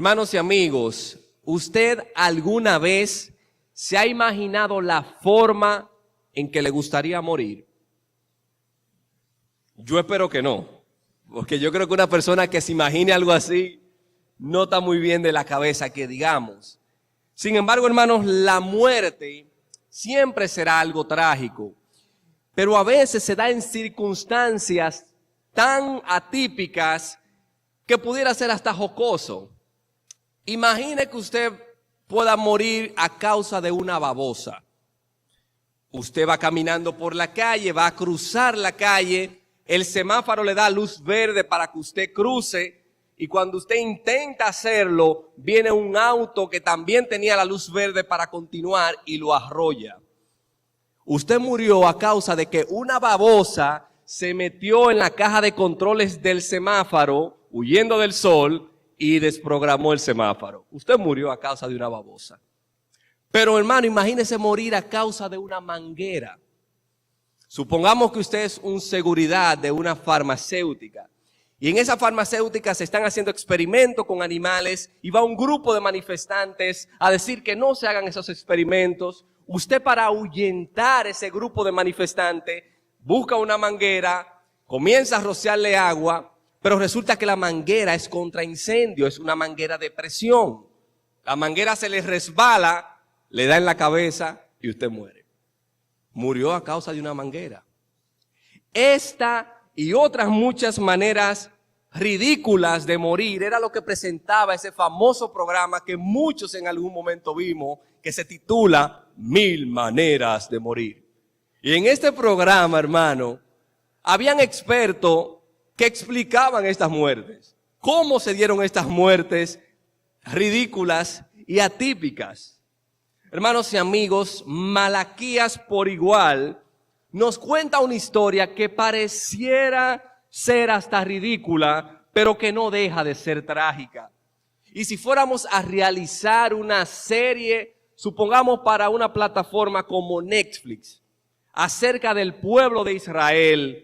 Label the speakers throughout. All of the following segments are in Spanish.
Speaker 1: Hermanos y amigos, ¿usted alguna vez se ha imaginado la forma en que le gustaría morir? Yo espero que no, porque yo creo que una persona que se imagine algo así no está muy bien de la cabeza, que digamos. Sin embargo, hermanos, la muerte siempre será algo trágico, pero a veces se da en circunstancias tan atípicas que pudiera ser hasta jocoso. Imagine que usted pueda morir a causa de una babosa. Usted va caminando por la calle, va a cruzar la calle, el semáforo le da luz verde para que usted cruce, y cuando usted intenta hacerlo, viene un auto que también tenía la luz verde para continuar y lo arrolla. Usted murió a causa de que una babosa se metió en la caja de controles del semáforo, huyendo del sol, y desprogramó el semáforo. Usted murió a causa de una babosa. Pero hermano, imagínese morir a causa de una manguera. Supongamos que usted es un seguridad de una farmacéutica. Y en esa farmacéutica se están haciendo experimentos con animales y va un grupo de manifestantes a decir que no se hagan esos experimentos. Usted, para ahuyentar ese grupo de manifestantes, busca una manguera, comienza a rociarle agua, pero resulta que la manguera es contra incendio, es una manguera de presión. La manguera se le resbala, le da en la cabeza y usted muere. Murió a causa de una manguera. Esta y otras muchas maneras ridículas de morir era lo que presentaba ese famoso programa que muchos en algún momento vimos, que se titula 1000 maneras de morir. Y en este programa, hermano, habían expertos que explicaban estas muertes. ¿Cómo se dieron estas muertes ridículas y atípicas? Hermanos y amigos, Malaquías por igual nos cuenta una historia que pareciera ser hasta ridícula, pero que no deja de ser trágica. Y si fuéramos a realizar una serie, supongamos para una plataforma como Netflix, acerca del pueblo de Israel,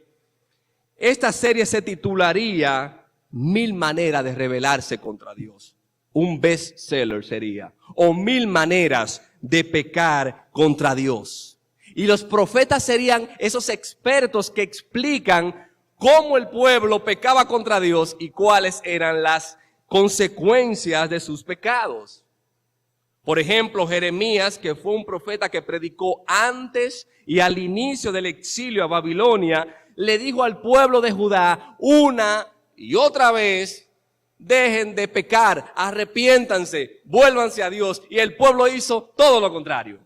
Speaker 1: esta serie se titularía 1000 maneras de rebelarse contra Dios. Un bestseller sería. O 1000 maneras de pecar contra Dios. Y los profetas serían esos expertos que explican cómo el pueblo pecaba contra Dios y cuáles eran las consecuencias de sus pecados. Por ejemplo, Jeremías, que fue un profeta que predicó antes y al inicio del exilio a Babilonia, le dijo al pueblo de Judá una y otra vez: dejen de pecar, arrepiéntanse, vuélvanse a Dios. Y el pueblo hizo todo lo contrario.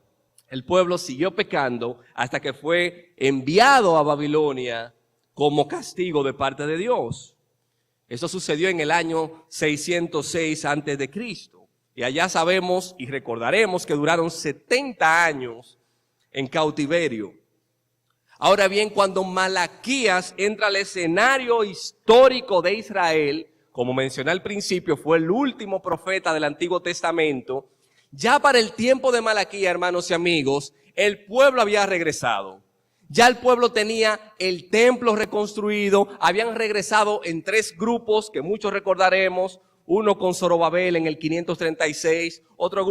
Speaker 1: El pueblo siguió pecando hasta que fue enviado a Babilonia como castigo de parte de Dios. Eso sucedió en el año 606 a.C. Y allá sabemos y recordaremos que duraron 70 años en cautiverio. Ahora bien, cuando Malaquías entra al escenario histórico de Israel, como mencioné al principio, fue el último profeta del Antiguo Testamento. Ya para el tiempo de Malaquías, hermanos y amigos, el pueblo había regresado. Ya el pueblo tenía el templo reconstruido, habían regresado en 3 grupos que muchos recordaremos. Uno con Zorobabel en el 536, otro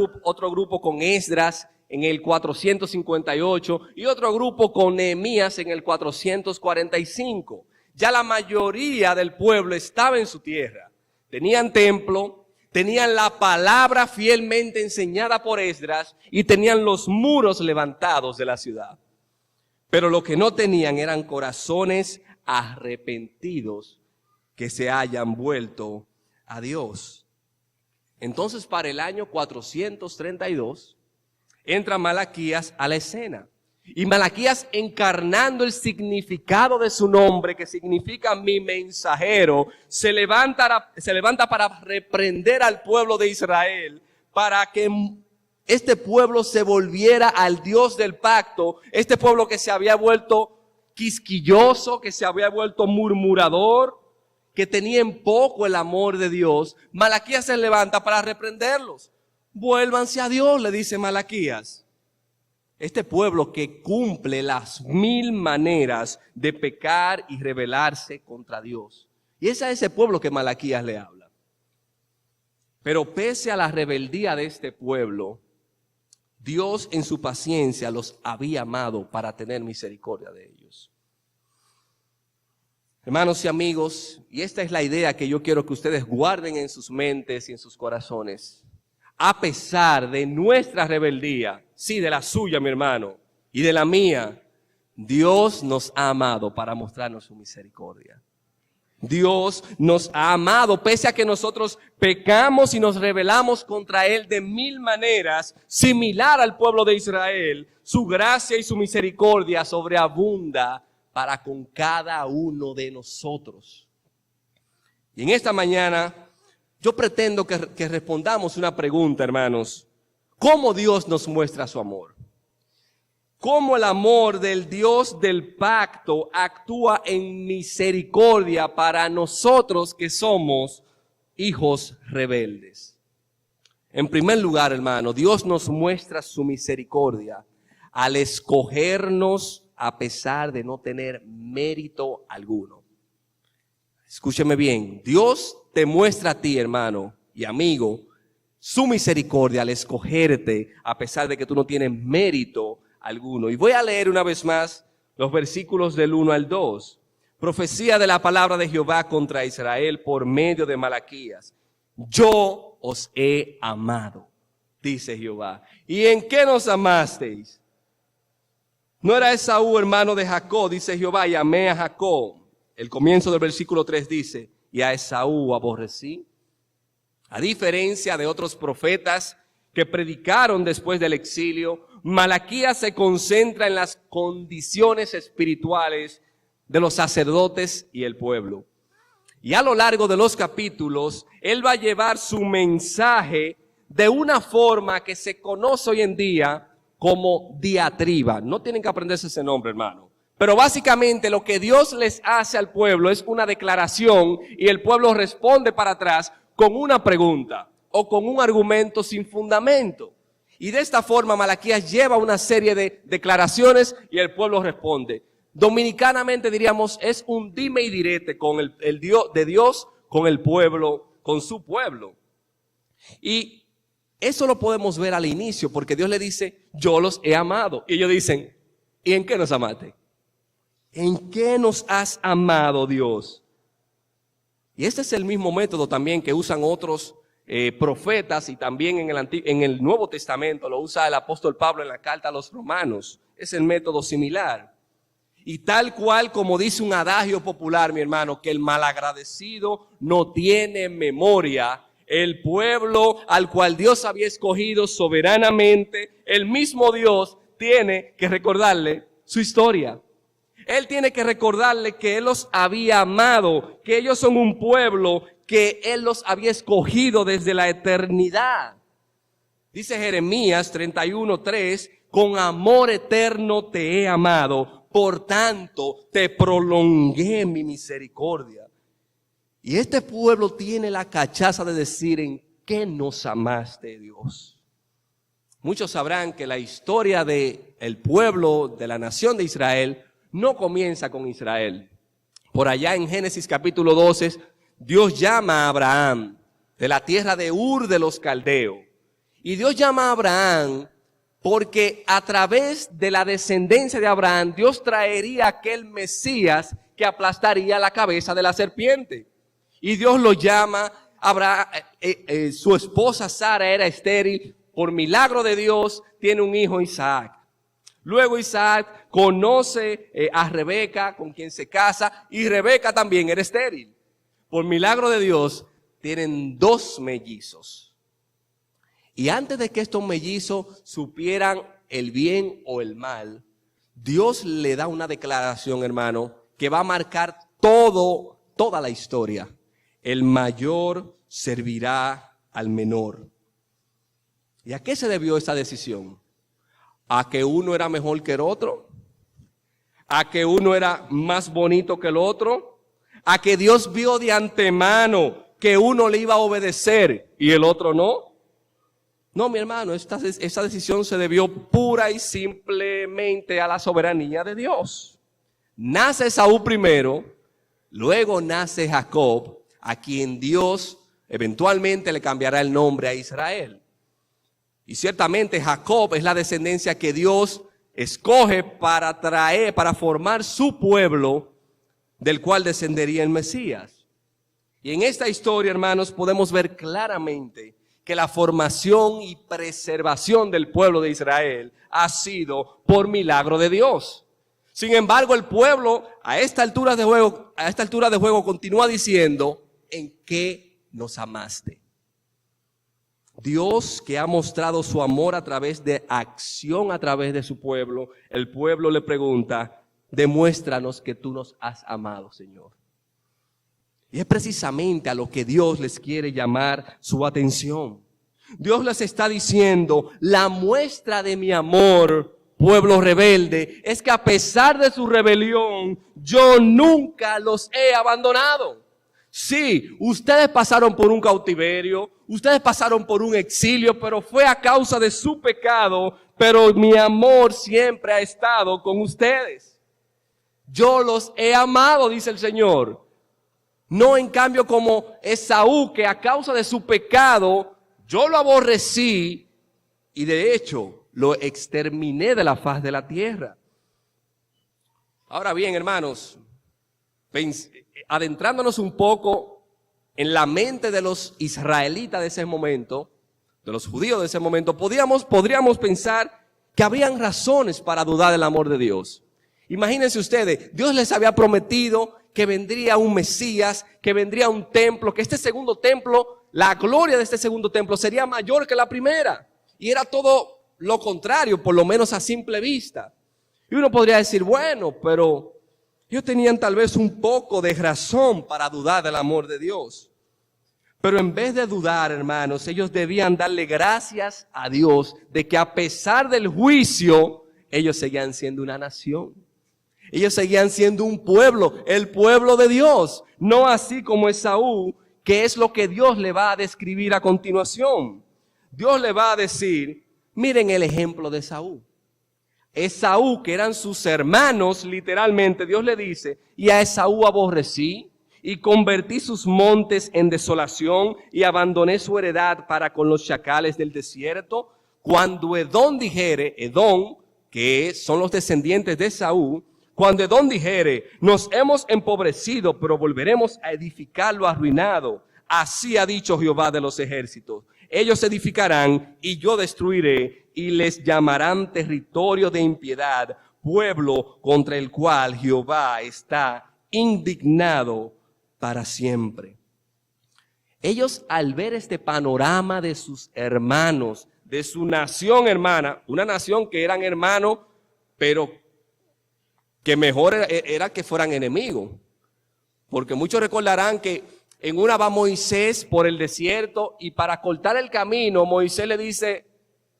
Speaker 1: grupo con Esdras en el 458 y otro grupo con Nehemías en el 445. Ya la mayoría del pueblo estaba en su tierra. Tenían templo, tenían la palabra fielmente enseñada por Esdras y tenían los muros levantados de la ciudad. Pero lo que no tenían eran corazones arrepentidos que se hayan vuelto a Dios. Entonces, para el año 432, entra Malaquías a la escena. Y Malaquías, encarnando el significado de su nombre, que significa mi mensajero, se levanta para reprender al pueblo de Israel, para que este pueblo se volviera al Dios del pacto, este pueblo que se había vuelto quisquilloso, que se había vuelto murmurador, que tenía en poco el amor de Dios. Malaquías se levanta para reprenderlos. Vuélvanse a Dios, le dice Malaquías. Este pueblo que cumple las 1000 maneras de pecar y rebelarse contra Dios. Y es a ese pueblo que Malaquías le habla. Pero pese a la rebeldía de este pueblo, Dios en su paciencia los había amado para tener misericordia de ellos. Hermanos y amigos, y esta es la idea que yo quiero que ustedes guarden en sus mentes y en sus corazones. A pesar de nuestra rebeldía, sí, de la suya, mi hermano, y de la mía, Dios nos ha amado para mostrarnos su misericordia. Dios nos ha amado pese a que nosotros pecamos y nos rebelamos contra Él de mil maneras, similar al pueblo de Israel. Su gracia y su misericordia sobreabunda para con cada uno de nosotros. Y en esta mañana yo pretendo que respondamos una pregunta, hermanos. ¿Cómo Dios nos muestra su amor? ¿Cómo el amor del Dios del pacto actúa en misericordia para nosotros que somos hijos rebeldes? En primer lugar, hermano, Dios nos muestra su misericordia al escogernos a pesar de no tener mérito alguno. Escúcheme bien, Dios te muestra a ti, hermano y amigo, su misericordia al escogerte a pesar de que tú no tienes mérito alguno. Y voy a leer una vez más los versículos del 1 al 2. Profecía de la palabra de Jehová contra Israel por medio de Malaquías. Yo os he amado, dice Jehová. ¿Y en qué nos amasteis? ¿No era Esaú hermano de Jacob? Dice Jehová, y amé a Jacob. El comienzo del versículo 3 dice, y a Esaú aborrecí. A diferencia de otros profetas que predicaron después del exilio, Malaquías se concentra en las condiciones espirituales de los sacerdotes y el pueblo. Y a lo largo de los capítulos, él va a llevar su mensaje de una forma que se conoce hoy en día como diatriba. No tienen que aprenderse ese nombre, hermano. Pero básicamente lo que Dios les hace al pueblo es una declaración y el pueblo responde para atrás con una pregunta o con un argumento sin fundamento. Y de esta forma Malaquías lleva una serie de declaraciones y el pueblo responde. Dominicanamente diríamos es un dime y direte con el Dios de Dios con el pueblo, con su pueblo. Y eso lo podemos ver al inicio porque Dios le dice, yo los he amado. Y ellos dicen, ¿y en qué nos amaste? ¿En qué nos has amado, Dios? Y este es el mismo método también que usan otros profetas y también en el Nuevo Testamento lo usa el apóstol Pablo en la carta a los Romanos. Es el método similar. Y tal cual como dice un adagio popular, mi hermano, que el malagradecido no tiene memoria, el pueblo al cual Dios había escogido soberanamente, el mismo Dios tiene que recordarle su historia. Él tiene que recordarle que Él los había amado, que ellos son un pueblo que Él los había escogido desde la eternidad. Dice Jeremías 31:3, con amor eterno te he amado, por tanto te prolongué mi misericordia. Y este pueblo tiene la cachaza de decir en qué nos amaste, Dios. Muchos sabrán que la historia del pueblo, de la nación de Israel, no comienza con Israel. Por allá en Génesis capítulo 12, Dios llama a Abraham de la tierra de Ur de los Caldeos. Y Dios llama a Abraham porque a través de la descendencia de Abraham, Dios traería aquel Mesías que aplastaría la cabeza de la serpiente. Y Dios lo llama, Abraham, su esposa Sara era estéril, por milagro de Dios tiene un hijo Isaac. Luego Isaac conoce a Rebeca, con quien se casa, y Rebeca también era estéril. Por milagro de Dios, tienen 2 mellizos. Y antes de que estos mellizos supieran el bien o el mal, Dios le da una declaración, hermano, que va a marcar toda la historia. El mayor servirá al menor. ¿Y a qué se debió esta decisión? ¿A que uno era mejor que el otro? ¿A que uno era más bonito que el otro? ¿A que Dios vio de antemano que uno le iba a obedecer y el otro no? No, mi hermano, esta decisión se debió pura y simplemente a la soberanía de Dios. Nace Esaú primero, luego nace Jacob, a quien Dios Eventualmente le cambiará el nombre a Israel. Y ciertamente Jacob es la descendencia que Dios escoge para formar su pueblo, del cual descendería el Mesías. Y en esta historia, hermanos, podemos ver claramente que la formación y preservación del pueblo de Israel ha sido por milagro de Dios. Sin embargo, el pueblo a esta altura de juego continúa diciendo: ¿en qué nos amaste? Dios, que ha mostrado su amor a través de acción a través de su pueblo, el pueblo le pregunta: demuéstranos que tú nos has amado, Señor. Y es precisamente a lo que Dios les quiere llamar su atención. Dios les está diciendo: la muestra de mi amor, pueblo rebelde, es que a pesar de su rebelión, yo nunca los he abandonado. Sí, ustedes pasaron por un cautiverio, ustedes pasaron por un exilio, pero fue a causa de su pecado, pero mi amor siempre ha estado con ustedes. Yo los he amado, dice el Señor. No en cambio como Esaú, que a causa de su pecado, yo lo aborrecí y de hecho lo exterminé de la faz de la tierra. Ahora bien, hermanos, adentrándonos un poco en la mente de los israelitas de ese momento, de los judíos de ese momento, podríamos pensar que habrían razones para dudar del amor de Dios. Imagínense ustedes, Dios les había prometido que vendría un Mesías, que vendría un templo, que este segundo templo, la gloria de este segundo templo sería mayor que la primera. Y era todo lo contrario, por lo menos a simple vista. Y uno podría decir, bueno, pero ellos tenían tal vez un poco de razón para dudar del amor de Dios. Pero en vez de dudar, hermanos, ellos debían darle gracias a Dios de que a pesar del juicio, ellos seguían siendo una nación. Ellos seguían siendo un pueblo, el pueblo de Dios. No así como Esaú, que es lo que Dios le va a describir a continuación. Dios le va a decir, miren el ejemplo de Esaú. Esaú, que eran sus hermanos, literalmente, Dios le dice, y a Esaú aborrecí, y convertí sus montes en desolación, y abandoné su heredad para con los chacales del desierto. Cuando Edom dijere, Edom, que son los descendientes de Esaú, cuando Edom dijere, nos hemos empobrecido, pero volveremos a edificar lo arruinado, así ha dicho Jehová de los ejércitos. Ellos edificarán y yo destruiré y les llamarán territorio de impiedad, pueblo contra el cual Jehová está indignado para siempre. Ellos, al ver este panorama de sus hermanos, de su nación hermana, una nación que eran hermanos, pero que mejor era que fueran enemigos. Porque muchos recordarán que en una va Moisés por el desierto y para cortar el camino, Moisés le dice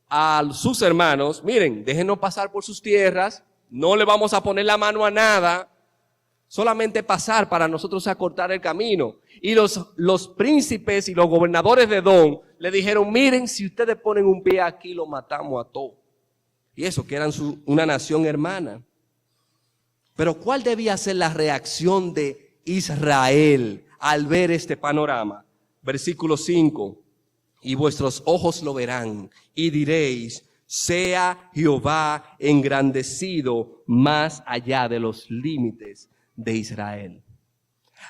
Speaker 1: a sus hermanos, miren, déjenos pasar por sus tierras, no le vamos a poner la mano a nada, solamente pasar para nosotros acortar el camino. Y los príncipes y los gobernadores de Edom le dijeron, miren, si ustedes ponen un pie aquí, lo matamos a todos. Y eso, que eran una nación hermana. Pero ¿cuál debía ser la reacción de Israel al ver este panorama? Versículo 5. Y vuestros ojos lo verán y diréis, sea Jehová engrandecido más allá de los límites de Israel.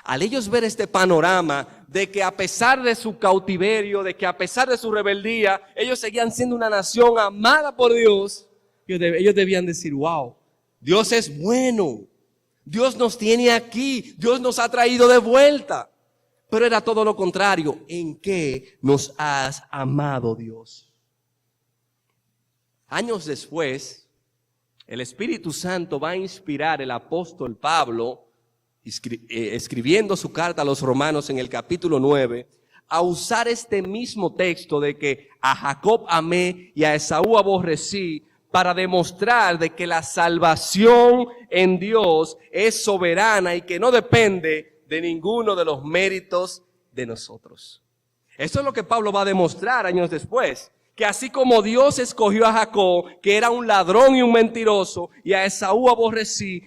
Speaker 1: Al ellos ver este panorama de que a pesar de su cautiverio, de que a pesar de su rebeldía, ellos seguían siendo una nación amada por Dios, ellos debían decir, wow, Dios es bueno, Dios nos tiene aquí, Dios nos ha traído de vuelta. Pero era todo lo contrario. ¿En qué nos has amado, Dios? Años después, el Espíritu Santo va a inspirar al apóstol Pablo, escribiendo su carta a los romanos en el capítulo 9, a usar este mismo texto de que a Jacob amé y a Esaú aborrecí, para demostrar de que la salvación en Dios es soberana y que no depende de ninguno de los méritos de nosotros. Eso es lo que Pablo va a demostrar años después, que así como Dios escogió a Jacob, que era un ladrón y un mentiroso, y a Esaú aborreció,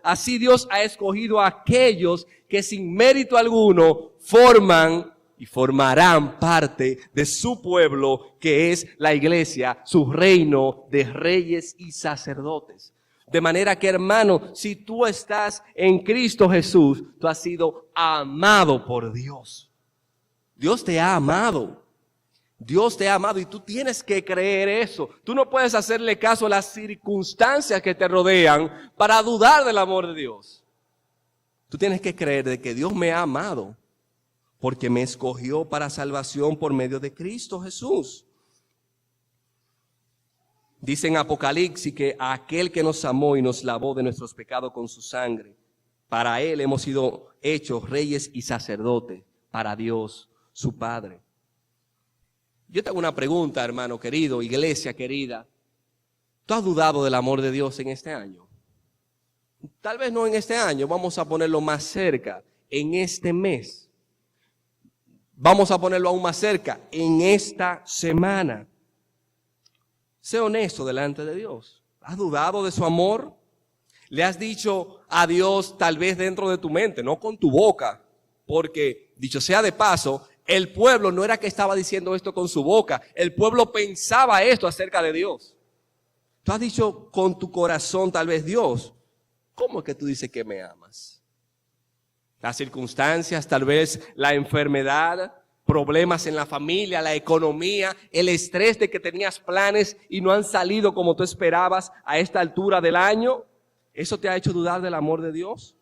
Speaker 1: así Dios ha escogido a aquellos que sin mérito alguno forman y formarán parte de su pueblo, que es la iglesia, su reino de reyes y sacerdotes. De manera que, hermano, si tú estás en Cristo Jesús, tú has sido amado por Dios. Dios te ha amado. Dios te ha amado y tú tienes que creer eso. Tú no puedes hacerle caso a las circunstancias que te rodean para dudar del amor de Dios. Tú tienes que creer de que Dios me ha amado porque me escogió para salvación por medio de Cristo Jesús. Dice en Apocalipsis que aquel que nos amó y nos lavó de nuestros pecados con su sangre, para Él hemos sido hechos reyes y sacerdotes para Dios, su Padre. Yo te hago una pregunta, hermano querido, iglesia querida. ¿Tú has dudado del amor de Dios en este año? Tal vez no en este año, vamos a ponerlo más cerca, en este mes. Vamos a ponerlo aún más cerca, en esta semana. Sé honesto delante de Dios. ¿Has dudado de su amor? ¿Le has dicho a Dios tal vez dentro de tu mente, no con tu boca? Porque, dicho sea de paso, el pueblo no era que estaba diciendo esto con su boca. El pueblo pensaba esto acerca de Dios. Tú has dicho con tu corazón tal vez, Dios, ¿cómo es que tú dices que me amas? Las circunstancias, tal vez la enfermedad, problemas en la familia, la economía, el estrés de que tenías planes y no han salido como tú esperabas a esta altura del año. ¿Eso te ha hecho dudar del amor de Dios?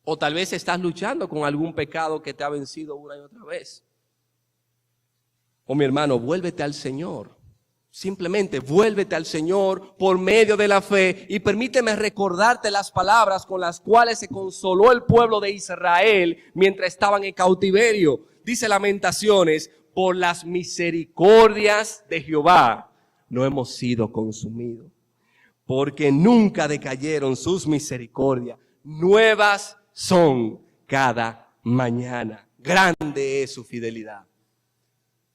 Speaker 1: O tal vez estás luchando con algún pecado que te ha vencido una y otra vez. O mi hermano, vuélvete al Señor. Simplemente vuélvete al Señor por medio de la fe y permíteme recordarte las palabras con las cuales se consoló el pueblo de Israel mientras estaban en cautiverio. Dice Lamentaciones, por las misericordias de Jehová no hemos sido consumidos, porque nunca decayeron sus misericordias, nuevas son cada mañana. Grande es su fidelidad.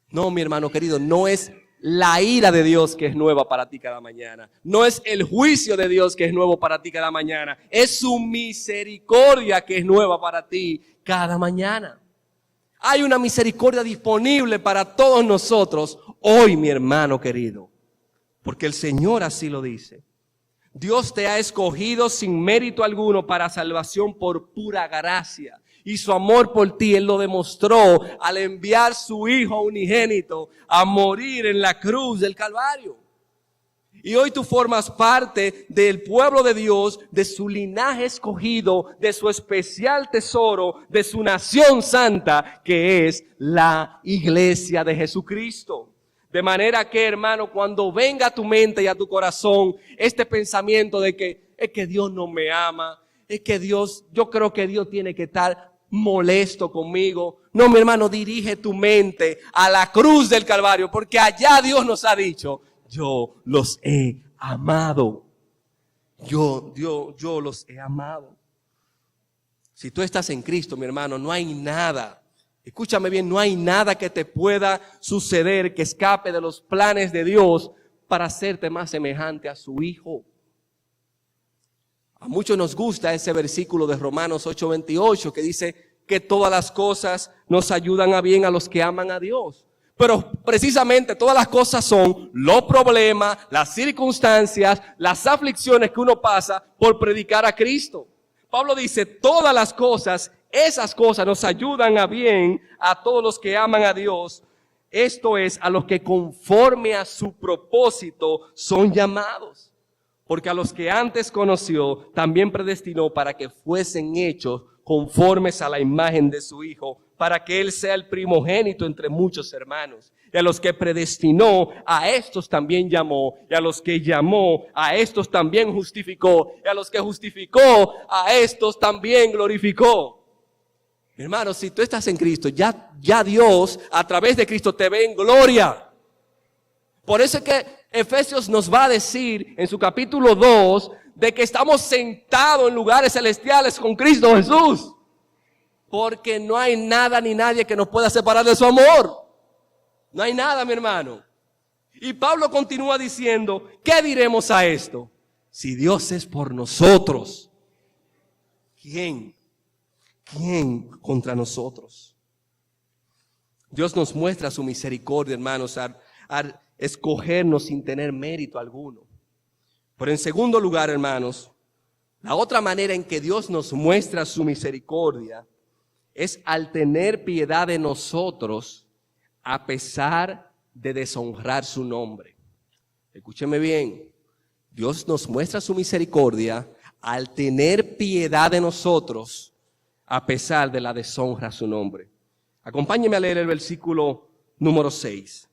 Speaker 1: No, mi hermano querido, no es la ira de Dios que es nueva para ti cada mañana. No es el juicio de Dios que es nuevo para ti cada mañana. Es su misericordia que es nueva para ti cada mañana. Hay una misericordia disponible para todos nosotros hoy, mi hermano querido, porque el Señor así lo dice. Dios te ha escogido sin mérito alguno para salvación por pura gracia. Y su amor por ti Él lo demostró al enviar su Hijo unigénito a morir en la cruz del Calvario. Y hoy tú formas parte del pueblo de Dios, de su linaje escogido, de su especial tesoro, de su nación santa, que es la iglesia de Jesucristo. De manera que, hermano, cuando venga a tu mente y a tu corazón este pensamiento de que es que Dios no me ama, es que Dios, yo creo que Dios tiene que estar molesto conmigo. No, mi hermano, dirige tu mente a la cruz del Calvario, porque allá Dios nos ha dicho, yo los he amado. Yo los he amado. Si tú estás en Cristo, mi hermano, no hay nada, escúchame bien, no hay nada que te pueda suceder que escape de los planes de Dios para hacerte más semejante a su Hijo. A muchos nos gusta ese versículo de Romanos 8:28 que dice que todas las cosas nos ayudan a bien a los que aman a Dios. Pero precisamente todas las cosas son los problemas, las circunstancias, las aflicciones que uno pasa por predicar a Cristo. Pablo dice, todas las cosas, esas cosas nos ayudan a bien a todos los que aman a Dios. Esto es, a los que conforme a su propósito son llamados. Porque a los que antes conoció, también predestinó para que fuesen hechos conformes a la imagen de su Hijo, para que Él sea el primogénito entre muchos hermanos. Y a los que predestinó, a estos también llamó. Y a los que llamó, a estos también justificó. Y a los que justificó, a estos también glorificó. Hermanos, si tú estás en Cristo, ya Dios, a través de Cristo, te ve en gloria. Por eso es que Efesios nos va a decir en su capítulo 2 de que estamos sentados en lugares celestiales con Cristo Jesús. Porque no hay nada ni nadie que nos pueda separar de su amor. No hay nada, mi hermano. Y Pablo continúa diciendo, ¿qué diremos a esto? Si Dios es por nosotros, ¿quién contra nosotros? Dios nos muestra su misericordia, hermanos, al escogernos sin tener mérito alguno. Pero en segundo lugar, hermanos, la otra manera en que Dios nos muestra su misericordia es al tener piedad de nosotros a pesar de deshonrar su nombre. Escúcheme bien, Dios nos muestra su misericordia al tener piedad de nosotros a pesar de la deshonra a su nombre. Acompáñeme a leer el versículo número 6.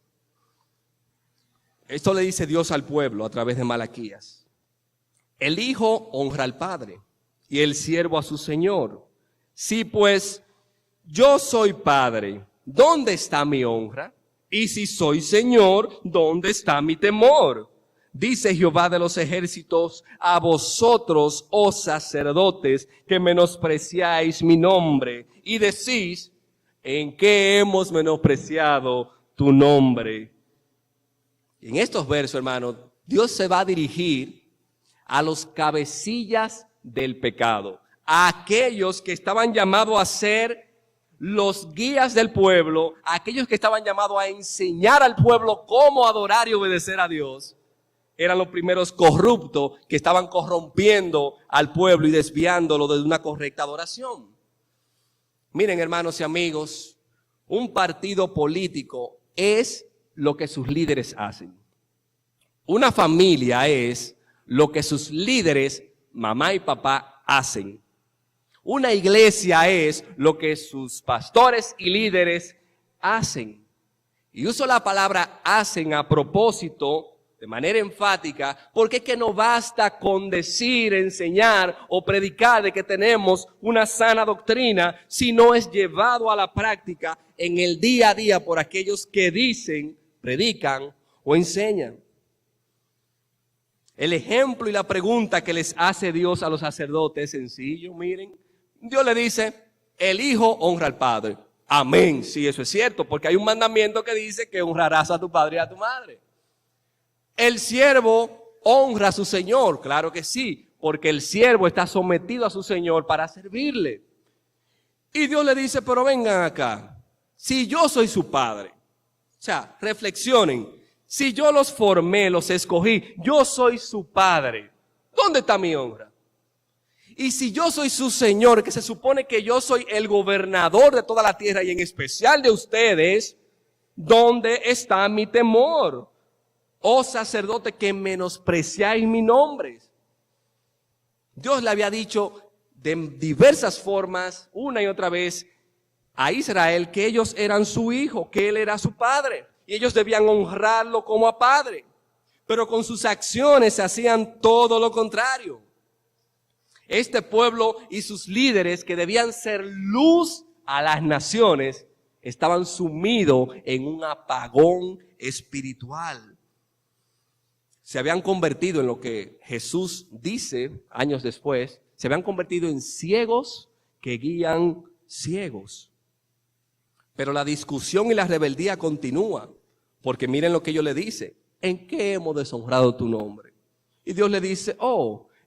Speaker 1: Esto le dice Dios al pueblo a través de Malaquías. El hijo honra al padre y el siervo a su señor. Si pues yo soy padre, ¿dónde está mi honra? Y si soy señor, ¿dónde está mi temor? Dice Jehová de los ejércitos, a vosotros, oh sacerdotes, que menospreciáis mi nombre, y decís, ¿en qué hemos menospreciado tu nombre? En estos versos, hermanos, Dios se va a dirigir a los cabecillas del pecado, a aquellos que estaban llamados a ser los guías del pueblo, a aquellos que estaban llamados a enseñar al pueblo cómo adorar y obedecer a Dios. Eran los primeros corruptos que estaban corrompiendo al pueblo y desviándolo de una correcta adoración. Miren, hermanos y amigos, un partido político es lo que sus líderes hacen. Una familia es lo que sus líderes, mamá y papá, hacen. Una iglesia es lo que sus pastores y líderes hacen. Y uso la palabra hacen a propósito, de manera enfática, porque es que no basta con decir, enseñar o predicar de que tenemos una sana doctrina, si no es llevado a la práctica en el día a día por aquellos que dicen, predican o enseñan. El ejemplo y la pregunta que les hace Dios a los sacerdotes es sencillo, miren. Dios le dice, el hijo honra al padre. Amén, sí, eso es cierto, porque hay un mandamiento que dice que honrarás a tu padre y a tu madre. El siervo honra a su señor, claro que sí, porque el siervo está sometido a su señor para servirle. Y Dios le dice, pero vengan acá, si yo soy su padre, o sea, reflexionen, si yo los formé, los escogí, yo soy su padre, ¿dónde está mi honra? Y si yo soy su señor, que se supone que yo soy el gobernador de toda la tierra y en especial de ustedes, ¿dónde está mi temor? Oh sacerdote, que menospreciáis mi nombre. Dios le había dicho de diversas formas, una y otra vez, a Israel que ellos eran su hijo, que él era su padre. Y ellos debían honrarlo como a padre. Pero con sus acciones hacían todo lo contrario. Este pueblo y sus líderes, que debían ser luz a las naciones, estaban sumidos en un apagón espiritual. Se habían convertido en lo que Jesús dice años después, se habían convertido en ciegos que guían ciegos. Pero la discusión y la rebeldía continúa, porque miren lo que ellos le dicen, ¿en qué hemos deshonrado tu nombre? Y Dios le dice,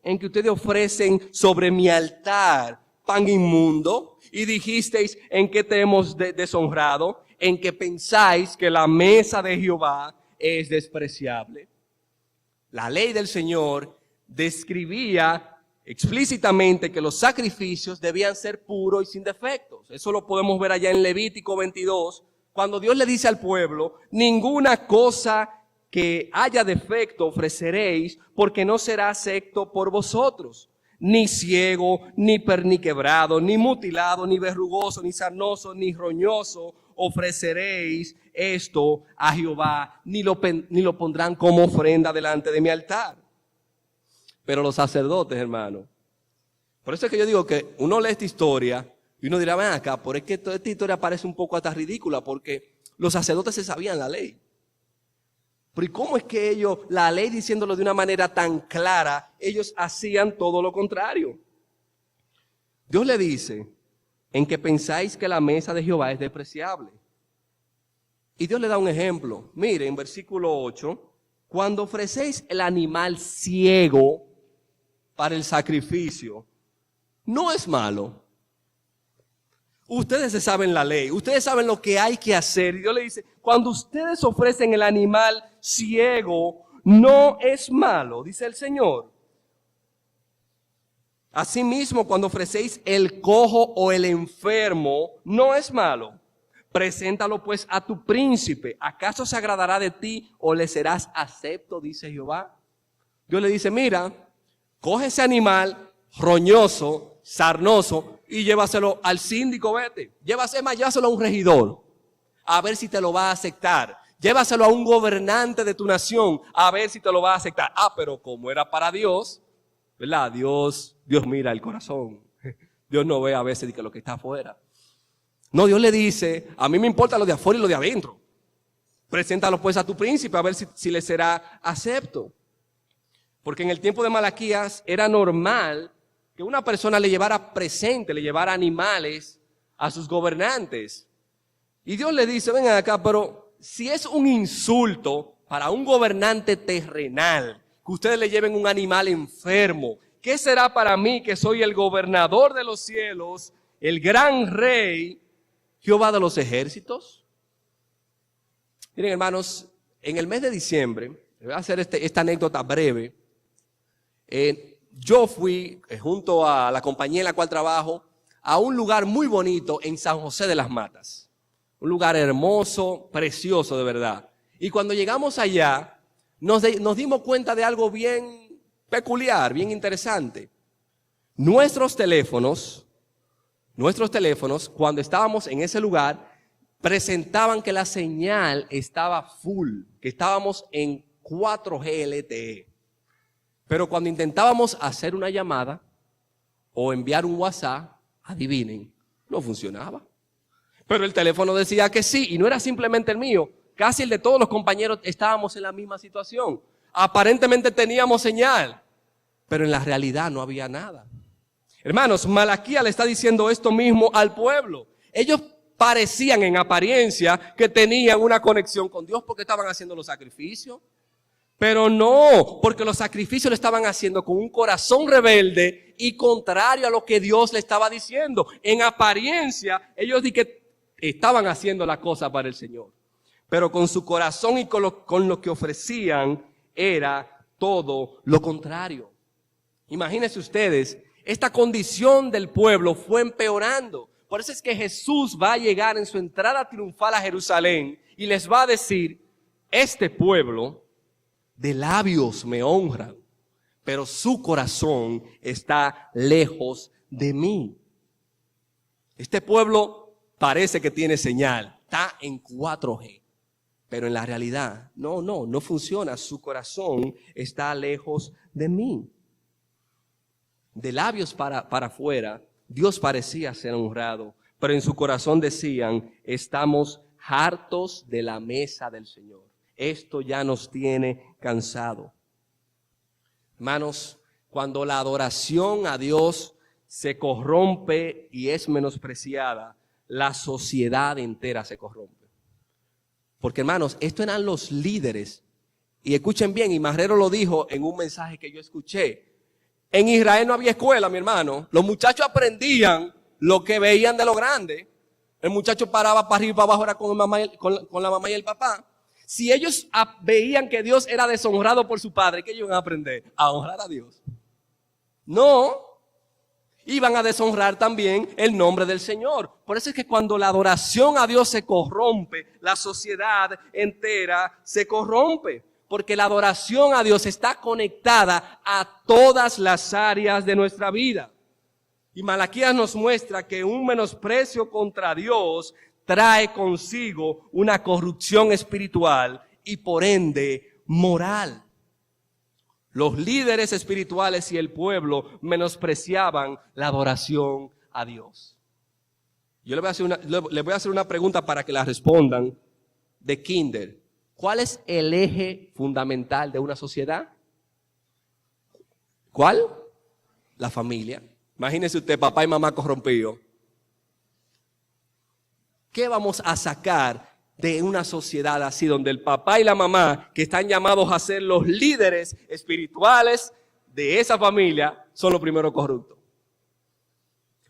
Speaker 1: en que ustedes ofrecen sobre mi altar pan inmundo, y dijisteis, ¿en qué te hemos deshonrado? En que pensáis que la mesa de Jehová es despreciable. La ley del Señor describía explícitamente que los sacrificios debían ser puros y sin defectos. Eso lo podemos ver allá en Levítico 22, cuando Dios le dice al pueblo, ninguna cosa que haya defecto ofreceréis, porque no será acepto por vosotros. Ni ciego, ni perniquebrado, ni mutilado, ni verrugoso, ni sarnoso, ni roñoso ofreceréis esto a Jehová, ni lo pondrán como ofrenda delante de mi altar. Pero los sacerdotes, hermano, por eso es que yo digo que uno lee esta historia y uno dirá, ven acá, pero es que toda esta historia parece un poco hasta ridícula, porque los sacerdotes se sabían la ley. Pero ¿y cómo es que ellos, la ley diciéndolo de una manera tan clara, ellos hacían todo lo contrario? Dios le dice, en que pensáis que la mesa de Jehová es despreciable. Y Dios le da un ejemplo. Mire, en versículo 8, cuando ofrecéis el animal ciego para el sacrificio, no es malo. Ustedes se saben la ley, ustedes saben lo que hay que hacer. Y Dios le dice, cuando ustedes ofrecen el animal ciego, no es malo, dice el Señor. Asimismo, cuando ofrecéis el cojo o el enfermo, no es malo. Preséntalo pues a tu príncipe. ¿Acaso se agradará de ti o le serás acepto? Dice Jehová. Dios le dice, mira, coge ese animal roñoso, sarnoso y llévaselo al síndico, vete. Llévaselo a un regidor, a ver si te lo va a aceptar. Llévaselo a un gobernante de tu nación, a ver si te lo va a aceptar. Pero como era para Dios, ¿verdad? Dios mira el corazón. Dios no ve a veces que lo que está afuera. No, Dios le dice, a mí me importa lo de afuera y lo de adentro. Preséntalo pues a tu príncipe a ver si le será acepto. Porque en el tiempo de Malaquías era normal que una persona le llevara presente, le llevara animales a sus gobernantes. Y Dios le dice, ven acá, pero si es un insulto para un gobernante terrenal, que ustedes le lleven un animal enfermo, ¿qué será para mí que soy el gobernador de los cielos, el gran rey, Jehová de los ejércitos? Miren, hermanos, en el mes de diciembre, voy a hacer esta anécdota breve. Yo fui, junto a la compañía en la cual trabajo, a un lugar muy bonito en San José de las Matas. Un lugar hermoso, precioso de verdad. Y cuando llegamos allá, nos dimos cuenta de algo bien peculiar, bien interesante. Nuestros teléfonos, cuando estábamos en ese lugar, presentaban que la señal estaba full, que estábamos en 4G LTE. Pero cuando intentábamos hacer una llamada o enviar un WhatsApp, adivinen, no funcionaba. Pero el teléfono decía que sí, y no era simplemente el mío, casi el de todos los compañeros estábamos en la misma situación. Aparentemente teníamos señal, pero en la realidad no había nada. Hermanos, Malaquías le está diciendo esto mismo al pueblo. Ellos parecían en apariencia que tenían una conexión con Dios porque estaban haciendo los sacrificios. Pero no, porque los sacrificios lo estaban haciendo con un corazón rebelde y contrario a lo que Dios le estaba diciendo. En apariencia, ellos estaban haciendo la cosa para el Señor. Pero con su corazón y con lo que ofrecían era todo lo contrario. Imagínense ustedes, esta condición del pueblo fue empeorando. Por eso es que Jesús va a llegar en su entrada triunfal a Jerusalén y les va a decir, este pueblo de labios me honran, pero su corazón está lejos de mí. Este pueblo parece que tiene señal, está en 4G, pero en la realidad no funciona. Su corazón está lejos de mí. De labios para afuera, Dios parecía ser honrado, pero en su corazón decían, estamos hartos de la mesa del Señor. Esto ya nos tiene cansado. Hermanos, cuando la adoración a Dios se corrompe y es menospreciada, la sociedad entera se corrompe. Porque, hermanos, estos eran los líderes. Y escuchen bien, y Marrero lo dijo en un mensaje que yo escuché. En Israel no había escuela, mi hermano. Los muchachos aprendían lo que veían de lo grande. El muchacho paraba para arriba y para abajo, era con la mamá y el papá. Si ellos veían que Dios era deshonrado por su padre, ¿qué ellos iban a aprender? A honrar a Dios. No, iban a deshonrar también el nombre del Señor. Por eso es que cuando la adoración a Dios se corrompe, la sociedad entera se corrompe. Porque la adoración a Dios está conectada a todas las áreas de nuestra vida. Y Malaquías nos muestra que un menosprecio contra Dios trae consigo una corrupción espiritual y por ende moral. Los líderes espirituales y el pueblo menospreciaban la adoración a Dios. Yo le voy a hacer una pregunta para que la respondan de kinder. ¿Cuál es el eje fundamental de una sociedad? ¿Cuál? La familia. Imagínese usted, papá y mamá corrompidos. ¿Qué vamos a sacar de una sociedad así, donde el papá y la mamá, que están llamados a ser los líderes espirituales de esa familia, son los primeros corruptos.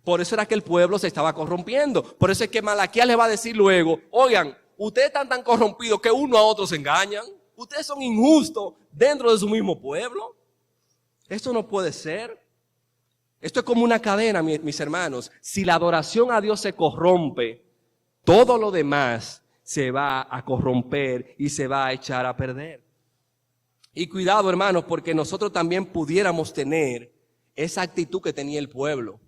Speaker 1: Por eso era que el pueblo se estaba corrompiendo. Por eso es que Malaquías le va a decir luego, oigan, ustedes están tan corrompidos que uno a otro se engañan. Ustedes son injustos dentro de su mismo pueblo. Esto no puede ser. Esto es como una cadena, mis hermanos. Si la adoración a Dios se corrompe, todo lo demás se va a corromper y se va a echar a perder. Y cuidado, hermanos, porque nosotros también pudiéramos tener esa actitud que tenía el pueblo.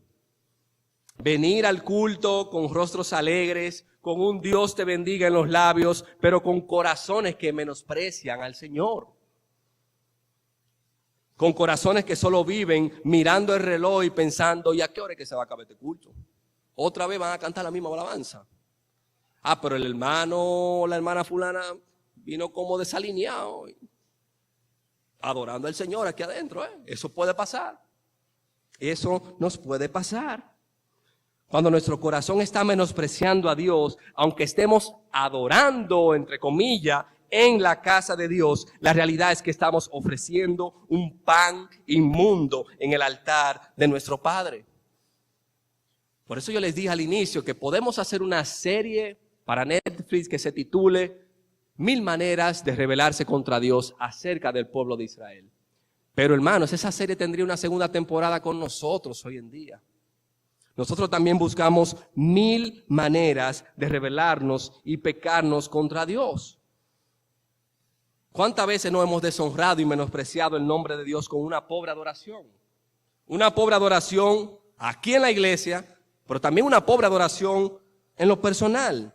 Speaker 1: Venir al culto con rostros alegres, con un Dios te bendiga en los labios, pero con corazones que menosprecian al Señor. Con corazones que solo viven mirando el reloj y pensando, ¿y a qué hora es que se va a acabar este culto? Otra vez van a cantar la misma alabanza. Pero el hermano o la hermana fulana vino como desalineado, adorando al Señor aquí adentro. Eso puede pasar. Eso nos puede pasar. Cuando nuestro corazón está menospreciando a Dios, aunque estemos adorando, entre comillas, en la casa de Dios, la realidad es que estamos ofreciendo un pan inmundo en el altar de nuestro Padre. Por eso yo les dije al inicio que podemos hacer una serie para Netflix que se titule 1000 maneras de rebelarse contra Dios acerca del pueblo de Israel. Pero hermanos, esa serie tendría una segunda temporada con nosotros hoy en día. Nosotros también buscamos 1000 maneras de rebelarnos y pecarnos contra Dios. ¿Cuántas veces no hemos deshonrado y menospreciado el nombre de Dios con una pobre adoración? Una pobre adoración aquí en la iglesia, pero también una pobre adoración en lo personal.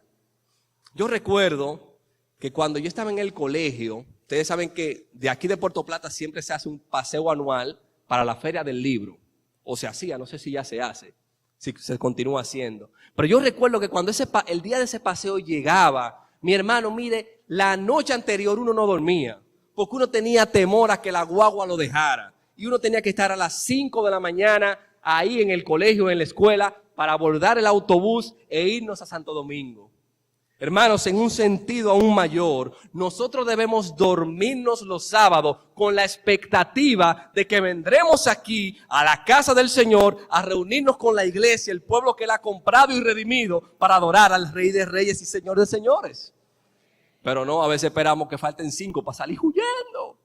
Speaker 1: Yo recuerdo que cuando yo estaba en el colegio, ustedes saben que de aquí de Puerto Plata siempre se hace un paseo anual para la Feria del Libro. O se hacía, no sé si ya se hace, si se continúa haciendo. Pero yo recuerdo que cuando el día de ese paseo llegaba, mi hermano, mire, la noche anterior uno no dormía, porque uno tenía temor a que la guagua lo dejara. Y uno tenía que estar a las 5 de la mañana ahí en el colegio, en la escuela, para abordar el autobús e irnos a Santo Domingo. Hermanos, en un sentido aún mayor, nosotros debemos dormirnos los sábados con la expectativa de que vendremos aquí a la casa del Señor a reunirnos con la iglesia, el pueblo que Él ha comprado y redimido para adorar al Rey de Reyes y Señor de Señores. Pero no, a veces esperamos que falten 5 para salir huyendo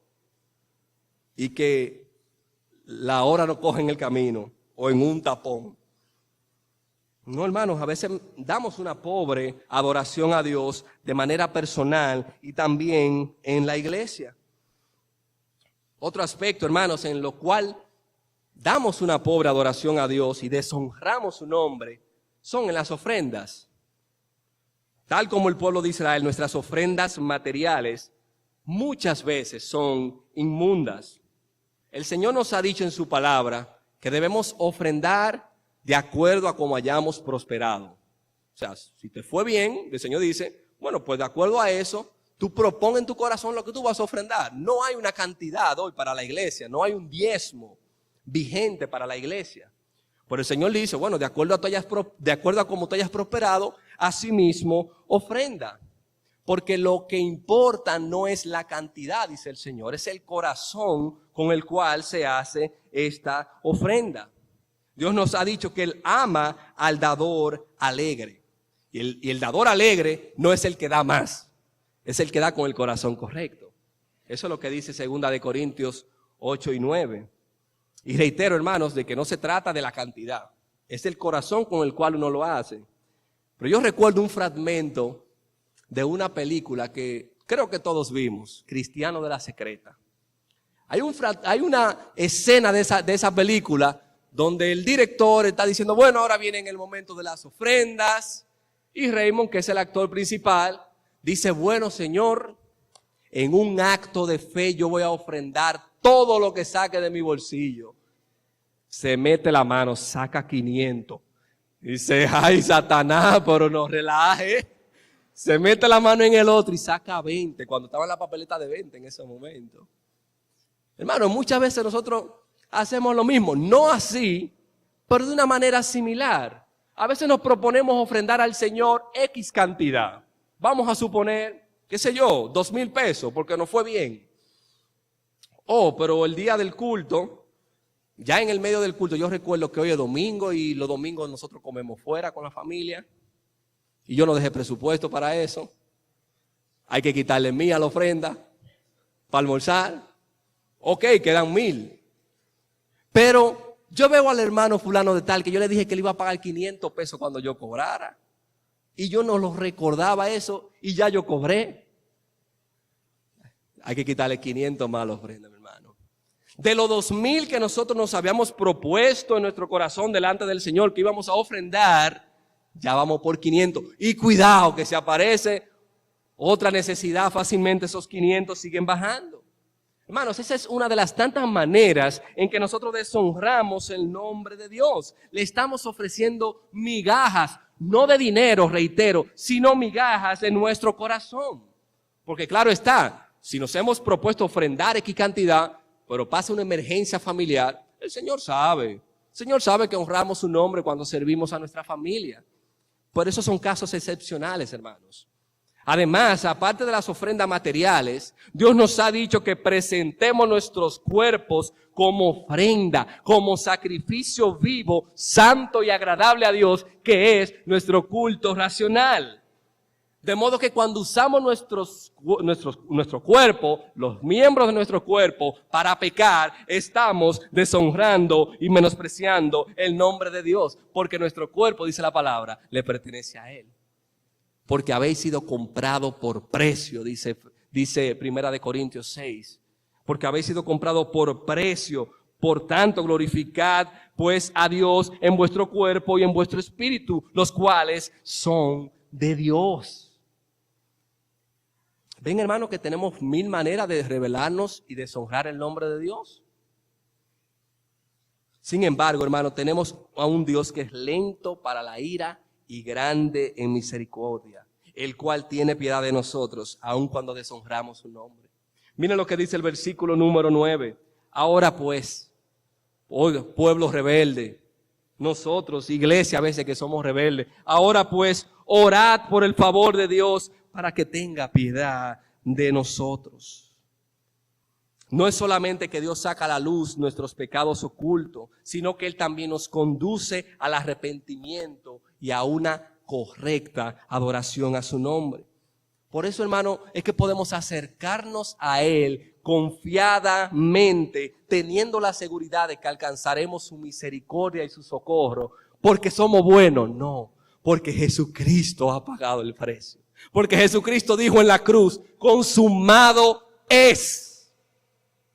Speaker 1: y que la hora nos coge en el camino o en un tapón. No, hermanos, a veces damos una pobre adoración a Dios de manera personal y también en la iglesia. Otro aspecto, hermanos, en lo cual damos una pobre adoración a Dios y deshonramos su nombre, son en las ofrendas. Tal como el pueblo de Israel, nuestras ofrendas materiales muchas veces son inmundas. El Señor nos ha dicho en su palabra que debemos ofrendar de acuerdo a cómo hayamos prosperado. O sea, si te fue bien, el Señor dice, bueno, pues de acuerdo a eso, tú propon en tu corazón lo que tú vas a ofrendar. No hay una cantidad hoy para la iglesia, no hay un diezmo vigente para la iglesia. Pero el Señor dice, bueno, de acuerdo a cómo tú hayas prosperado, asimismo ofrenda. Porque lo que importa no es la cantidad, dice el Señor, es el corazón con el cual se hace esta ofrenda. Dios nos ha dicho que Él ama al dador alegre. Y el dador alegre no es el que da más, es el que da con el corazón correcto. Eso es lo que dice 2 Corintios 8 y 9. Y reitero, hermanos, de que no se trata de la cantidad, es el corazón con el cual uno lo hace. Pero yo recuerdo un fragmento de una película que creo que todos vimos, Cristiano de la Secreta. Hay una escena de esa película donde el director está diciendo, bueno, ahora viene el momento de las ofrendas. Y Raymond, que es el actor principal, dice, bueno, Señor, en un acto de fe yo voy a ofrendar todo lo que saque de mi bolsillo. Se mete la mano, saca 500. Dice, ay, Satanás, pero no relaje. Se mete la mano en el otro y saca 20, cuando estaba en la papeleta de 20 en ese momento. Hermano, muchas veces nosotros hacemos lo mismo, no así, pero de una manera similar. A veces nos proponemos ofrendar al Señor X cantidad, Vamos a suponer, qué sé yo, 2,000 pesos porque nos fue bien. Pero el día del culto, ya en el medio del culto, yo recuerdo que hoy es domingo y los domingos nosotros comemos fuera con la familia. Y yo no dejé presupuesto para eso. Hay que quitarle mía a la ofrenda para almorzar. Ok, quedan 1,000. Pero yo veo al hermano fulano de tal que yo le dije que le iba a pagar 500 pesos cuando yo cobrara. Y yo no lo recordaba eso y ya yo cobré. Hay que quitarle 500 más a la ofrenda, mi hermano. De los 2,000 que nosotros nos habíamos propuesto en nuestro corazón delante del Señor que íbamos a ofrendar, ya vamos por 500. Y cuidado que si aparece otra necesidad, fácilmente esos 500 siguen bajando. Hermanos, esa es una de las tantas maneras en que nosotros deshonramos el nombre de Dios. Le estamos ofreciendo migajas, no de dinero, reitero, sino migajas en nuestro corazón. Porque claro está, si nos hemos propuesto ofrendar X cantidad, pero pasa una emergencia familiar, el Señor sabe. El Señor sabe que honramos su nombre cuando servimos a nuestra familia. Por eso son casos excepcionales, hermanos. Además, aparte de las ofrendas materiales, Dios nos ha dicho que presentemos nuestros cuerpos como ofrenda, como sacrificio vivo, santo y agradable a Dios, que es nuestro culto racional. De modo que cuando usamos nuestro cuerpo, los miembros de nuestro cuerpo, para pecar, estamos deshonrando y menospreciando el nombre de Dios. Porque nuestro cuerpo, dice la palabra, le pertenece a Él. Porque habéis sido comprado por precio, dice 1 Corintios 6. Porque habéis sido comprado por precio. Por tanto, glorificad pues a Dios en vuestro cuerpo y en vuestro espíritu, los cuales son de Dios. ¿Ven, hermano, que tenemos 1,000 maneras de revelarnos y deshonrar el nombre de Dios? Sin embargo, hermano, tenemos a un Dios que es lento para la ira y grande en misericordia, el cual tiene piedad de nosotros, aun cuando deshonramos su nombre. Miren lo que dice el versículo número 9. Ahora pues, pueblo rebelde, nosotros, iglesia a veces que somos rebeldes, ahora pues, orad por el favor de Dios para que tenga piedad de nosotros. No es solamente que Dios saca a la luz nuestros pecados ocultos, sino que Él también nos conduce al arrepentimiento y a una correcta adoración a su nombre. Por eso, hermano, es que podemos acercarnos a Él confiadamente, teniendo la seguridad de que alcanzaremos su misericordia y su socorro, porque somos buenos. No, porque Jesucristo ha pagado el precio. Porque Jesucristo dijo en la cruz, consumado es.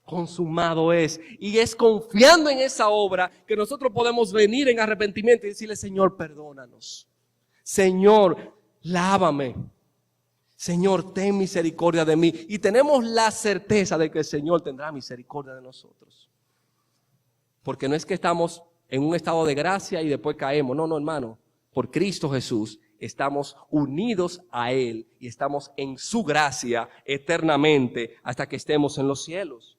Speaker 1: Consumado es. Y es confiando en esa obra que nosotros podemos venir en arrepentimiento y decirle, Señor, perdónanos. Señor, lávame. Señor, ten misericordia de mí. Y tenemos la certeza de que el Señor tendrá misericordia de nosotros. Porque no es que estamos en un estado de gracia y después caemos. No, hermano. Por Cristo Jesús estamos unidos a Él y estamos en su gracia eternamente hasta que estemos en los cielos.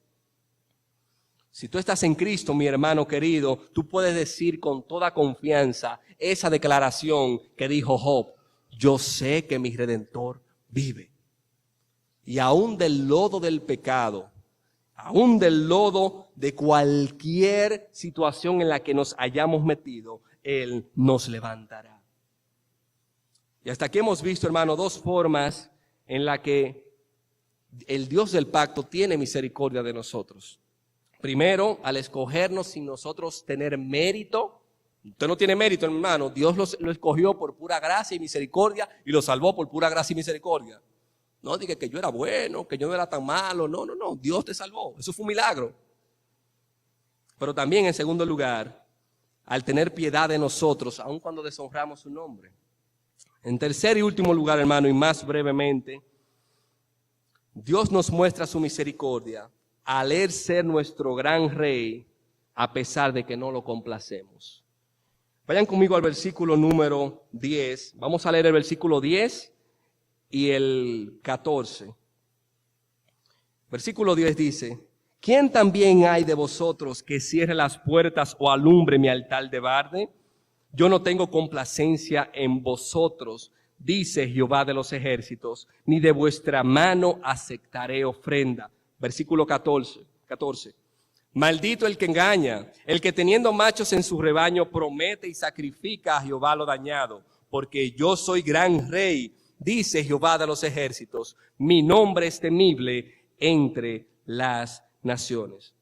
Speaker 1: Si tú estás en Cristo, mi hermano querido, tú puedes decir con toda confianza esa declaración que dijo Job: yo sé que mi Redentor vive. Y aún del lodo del pecado, aún del lodo de cualquier situación en la que nos hayamos metido, Él nos levantará. Y hasta aquí hemos visto, hermano, dos formas en las que el Dios del pacto tiene misericordia de nosotros. Primero, al escogernos sin nosotros tener mérito. Usted no tiene mérito, hermano. Dios lo escogió por pura gracia y misericordia y lo salvó por pura gracia y misericordia. No diga que yo era bueno, que yo no era tan malo. No. Dios te salvó. Eso fue un milagro. Pero también, en segundo lugar, al tener piedad de nosotros, aun cuando deshonramos su nombre. En tercer y último lugar, hermano, y más brevemente, Dios nos muestra su misericordia al Él ser nuestro gran Rey, a pesar de que no lo complacemos. Vayan conmigo al versículo número 10. Vamos a leer el versículo 10 y el 14. Versículo 10 dice: ¿quién también hay de vosotros que cierre las puertas o alumbre mi altar de barde? Yo no tengo complacencia en vosotros, dice Jehová de los ejércitos, ni de vuestra mano aceptaré ofrenda. Versículo 14. Maldito el que engaña, el que teniendo machos en su rebaño promete y sacrifica a Jehová lo dañado, porque yo soy gran rey, dice Jehová de los ejércitos, mi nombre es temible entre las naciones.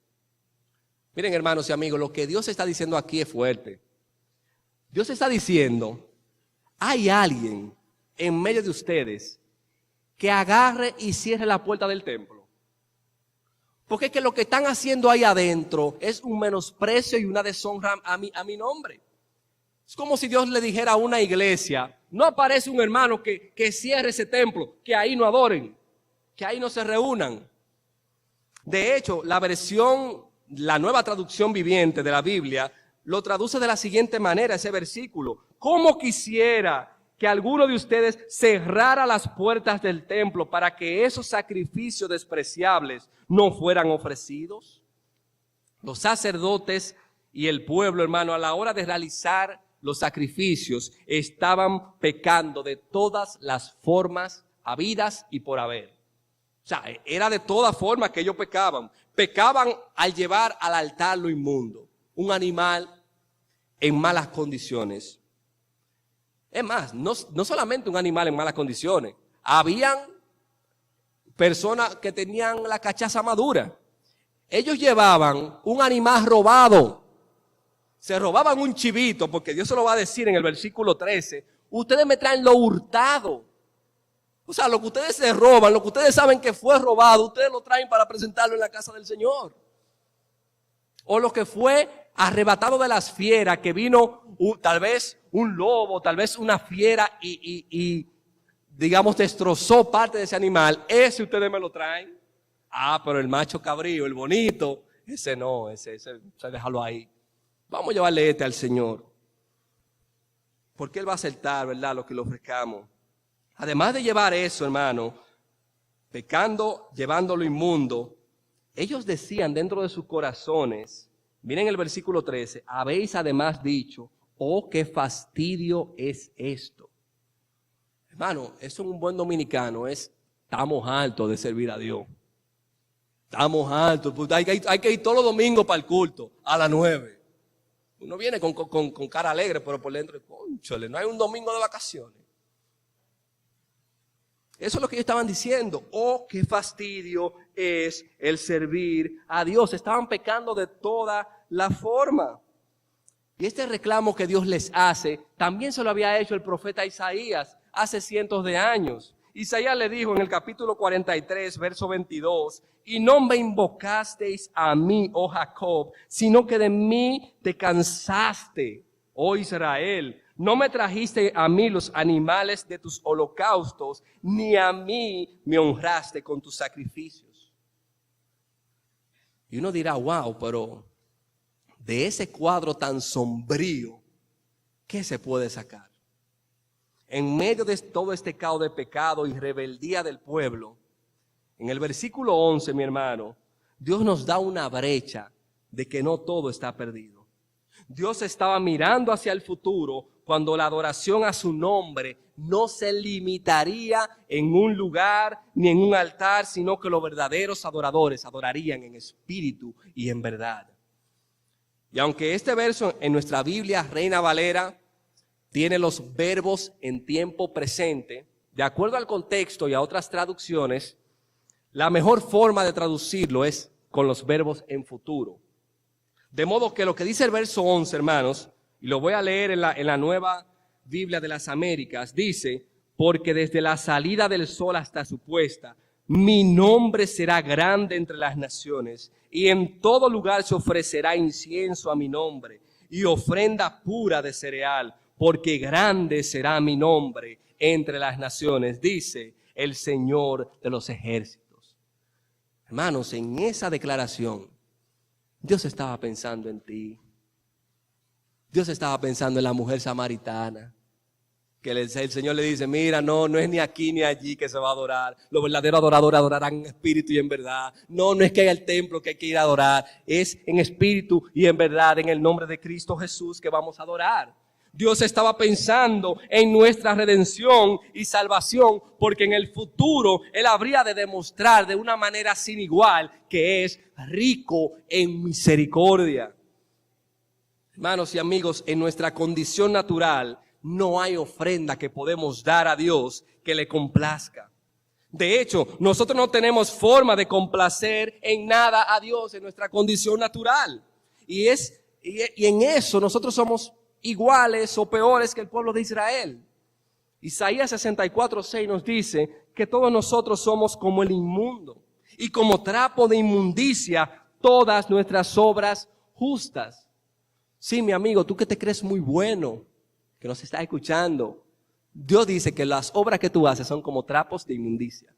Speaker 1: Miren, hermanos y amigos, lo que Dios está diciendo aquí es fuerte. Dios está diciendo, hay alguien en medio de ustedes que agarre y cierre la puerta del templo. Porque es que lo que están haciendo ahí adentro es un menosprecio y una deshonra a mi nombre. Es como si Dios le dijera a una iglesia, no aparece un hermano que cierre ese templo, que ahí no adoren, que ahí no se reúnan. De hecho, la nueva traducción viviente de la Biblia lo traduce de la siguiente manera, ese versículo. ¿Cómo quisiera que alguno de ustedes cerrara las puertas del templo para que esos sacrificios despreciables no fueran ofrecidos? Los sacerdotes y el pueblo, hermano, a la hora de realizar los sacrificios, estaban pecando de todas las formas habidas y por haber. O sea, era de todas formas que ellos pecaban. Pecaban al llevar al altar lo inmundo, un animal en malas condiciones. Es más, no solamente un animal en malas condiciones. Habían personas que tenían la cachaza madura. Ellos llevaban un animal robado. Se robaban un chivito, porque Dios se lo va a decir en el versículo 13. Ustedes me traen lo hurtado. O sea, lo que ustedes se roban, lo que ustedes saben que fue robado, ustedes lo traen para presentarlo en la casa del Señor. O lo que fue arrebatado de las fieras, que vino tal vez un lobo, tal vez una fiera y digamos destrozó parte de ese animal. Ese ustedes me lo traen. Ah, pero el macho cabrío, el bonito, ese no, ese déjalo ahí. Vamos a llevarle al Señor. Porque Él va a aceptar, ¿verdad?, lo que le ofrezcamos. Además de llevar eso, hermano, pecando, llevando lo inmundo, ellos decían dentro de sus corazones, miren el versículo 13, habéis además dicho, oh, qué fastidio es esto. Hermano, eso en un buen dominicano es, estamos hartos de servir a Dios. Estamos hartos, pues hay que ir todos los domingos para el culto, a las 9. Uno viene con cara alegre, pero por dentro, cónchale, no hay un domingo de vacaciones. Eso es lo que ellos estaban diciendo. Oh, qué fastidio es el servir a Dios. Estaban pecando de toda la forma. Y este reclamo que Dios les hace, también se lo había hecho el profeta Isaías hace cientos de años. Isaías le dijo en el capítulo 43, verso 22, y no me invocasteis a mí, oh Jacob, sino que de mí te cansaste, oh Israel. No me trajiste a mí los animales de tus holocaustos, ni a mí me honraste con tus sacrificios. Y uno dirá, wow, pero de ese cuadro tan sombrío, ¿qué se puede sacar? En medio de todo este caos de pecado y rebeldía del pueblo, en el versículo 11, mi hermano, Dios nos da una brecha de que no todo está perdido. Dios estaba mirando hacia el futuro cuando la adoración a su nombre no se limitaría en un lugar ni en un altar, sino que los verdaderos adoradores adorarían en espíritu y en verdad. Y aunque este verso en nuestra Biblia Reina Valera tiene los verbos en tiempo presente, de acuerdo al contexto y a otras traducciones, la mejor forma de traducirlo es con los verbos en futuro. De modo que lo que dice el verso 11, hermanos, y lo voy a leer en la Nueva Biblia de las Américas, dice, porque desde la salida del sol hasta su puesta, mi nombre será grande entre las naciones, y en todo lugar se ofrecerá incienso a mi nombre, y ofrenda pura de cereal, porque grande será mi nombre entre las naciones, dice el Señor de los ejércitos. Hermanos, en esa declaración, Dios estaba pensando en ti. Dios estaba pensando en la mujer samaritana, que el Señor le dice, mira, no es ni aquí ni allí que se va a adorar. Los verdaderos adoradores adorarán en espíritu y en verdad. No es que haya el templo que hay que ir a adorar. Es en espíritu y en verdad, en el nombre de Cristo Jesús que vamos a adorar. Dios estaba pensando en nuestra redención y salvación, porque en el futuro Él habría de demostrar de una manera sin igual que es rico en misericordia. Hermanos y amigos, en nuestra condición natural no hay ofrenda que podemos dar a Dios que le complazca. De hecho, nosotros no tenemos forma de complacer en nada a Dios en nuestra condición natural. Y en eso nosotros somos iguales o peores que el pueblo de Israel. Isaías 64:6 nos dice que todos nosotros somos como el inmundo y como trapo de inmundicia todas nuestras obras justas. Sí, mi amigo, tú que te crees muy bueno, que nos estás escuchando, Dios dice que las obras que tú haces son como trapos de inmundicia.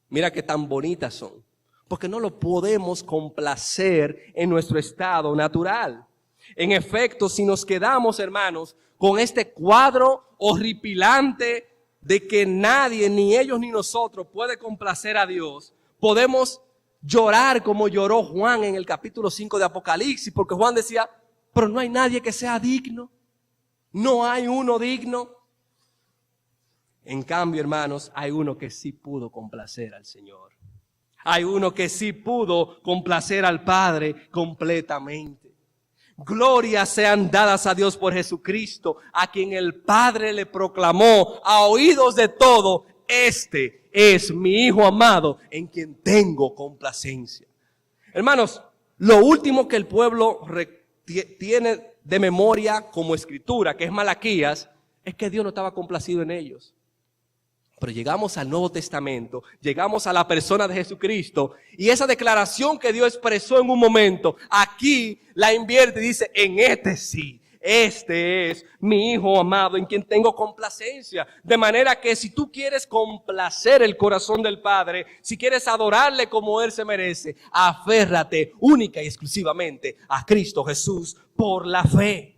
Speaker 1: Mira qué tan bonitas son, porque no lo podemos complacer en nuestro estado natural. En efecto, si nos quedamos, hermanos, con este cuadro horripilante de que nadie, ni ellos ni nosotros, puede complacer a Dios, podemos llorar como lloró Juan en el capítulo 5 de Apocalipsis, porque Juan decía, pero no hay nadie que sea digno, no hay uno digno. En cambio, hermanos, hay uno que sí pudo complacer al Señor. Hay uno que sí pudo complacer al Padre completamente. Glorias sean dadas a Dios por Jesucristo, a quien el Padre le proclamó a oídos de todo, este es mi Hijo amado, en quien tengo complacencia. Hermanos, lo último que el pueblo tiene de memoria como escritura, que es Malaquías, es que Dios no estaba complacido en ellos. Pero llegamos al Nuevo Testamento, llegamos a la persona de Jesucristo y esa declaración que Dios expresó en un momento, aquí la invierte y dice, en este sí, este es mi Hijo amado en quien tengo complacencia. De manera que si tú quieres complacer el corazón del Padre, si quieres adorarle como Él se merece, aférrate única y exclusivamente a Cristo Jesús por la fe.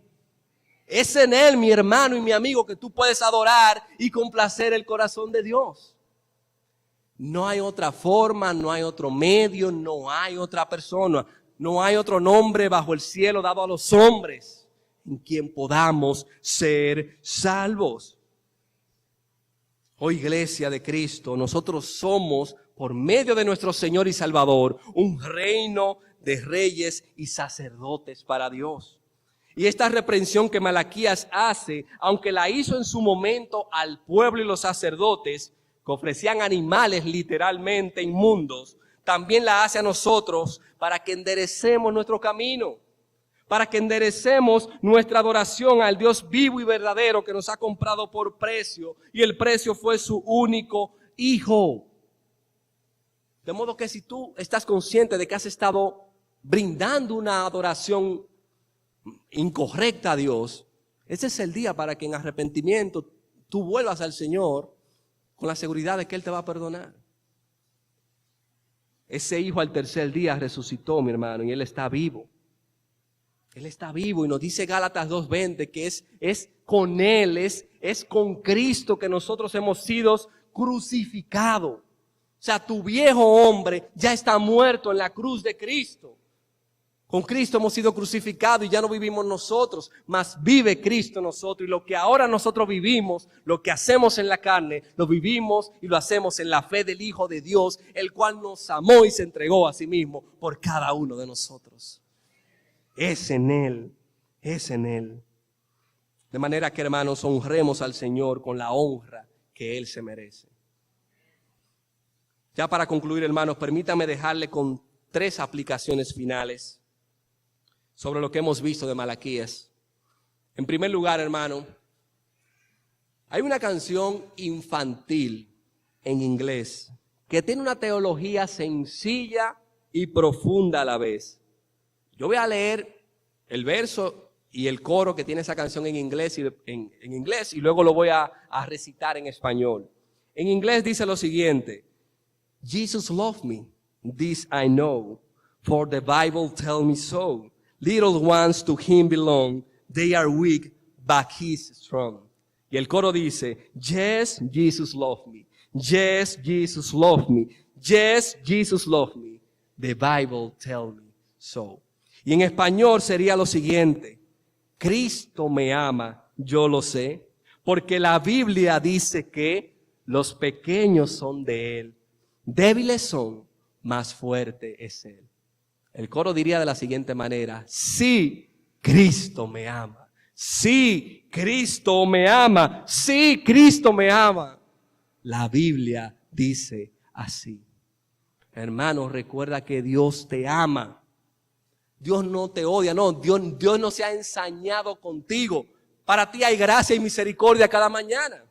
Speaker 1: Es en Él, mi hermano y mi amigo, que tú puedes adorar y complacer el corazón de Dios. No hay otra forma, no hay otro medio, no hay otra persona, no hay otro nombre bajo el cielo dado a los hombres en quien podamos ser salvos. Oh Iglesia de Cristo, nosotros somos, por medio de nuestro Señor y Salvador, un reino de reyes y sacerdotes para Dios. Y esta reprensión que Malaquías hace, aunque la hizo en su momento al pueblo y los sacerdotes, que ofrecían animales literalmente inmundos, también la hace a nosotros para que enderecemos nuestro camino, para que enderecemos nuestra adoración al Dios vivo y verdadero que nos ha comprado por precio, y el precio fue su único Hijo. De modo que si tú estás consciente de que has estado brindando una adoración incorrecta a Dios, ese es el día para que en arrepentimiento tú vuelvas al Señor con la seguridad de que Él te va a perdonar. Ese Hijo al tercer día resucitó, mi hermano, y Él está vivo. Él está vivo y nos dice Gálatas 2:20 que es con Él, es con Cristo que nosotros hemos sido crucificados. O sea, tu viejo hombre ya está muerto en la cruz de Cristo. Con Cristo hemos sido crucificados y ya no vivimos nosotros, mas vive Cristo en nosotros. Y lo que ahora nosotros vivimos, lo que hacemos en la carne, lo vivimos y lo hacemos en la fe del Hijo de Dios, el cual nos amó y se entregó a sí mismo por cada uno de nosotros. Es en Él, es en Él. De manera que, hermanos, honremos al Señor con la honra que Él se merece. Ya para concluir, hermanos, permítame dejarle con 3 aplicaciones finales sobre lo que hemos visto de Malaquías. En primer lugar, hermano, hay una canción infantil en inglés que tiene una teología sencilla y profunda a la vez. Yo voy a leer el verso y el coro que tiene esa canción en inglés y luego lo voy a recitar en español. En inglés dice lo siguiente: Jesus loved me, this I know, for the Bible tells me so. Little ones to Him belong, they are weak, but He's strong. Y el coro dice, yes, Jesus loved me. Yes, Jesus loved me. Yes, Jesus loved me. The Bible tells me so. Y en español sería lo siguiente: Cristo me ama, Yo lo sé, porque la Biblia dice que los pequeños son de Él, débiles son, más fuerte es Él. El coro diría de la siguiente manera: sí, Cristo me ama. Sí, Cristo me ama. Sí, Cristo me ama. La Biblia dice así. Hermanos, recuerda que Dios te ama. Dios no te odia, no. Dios no se ha ensañado contigo. Para ti hay gracia y misericordia cada mañana.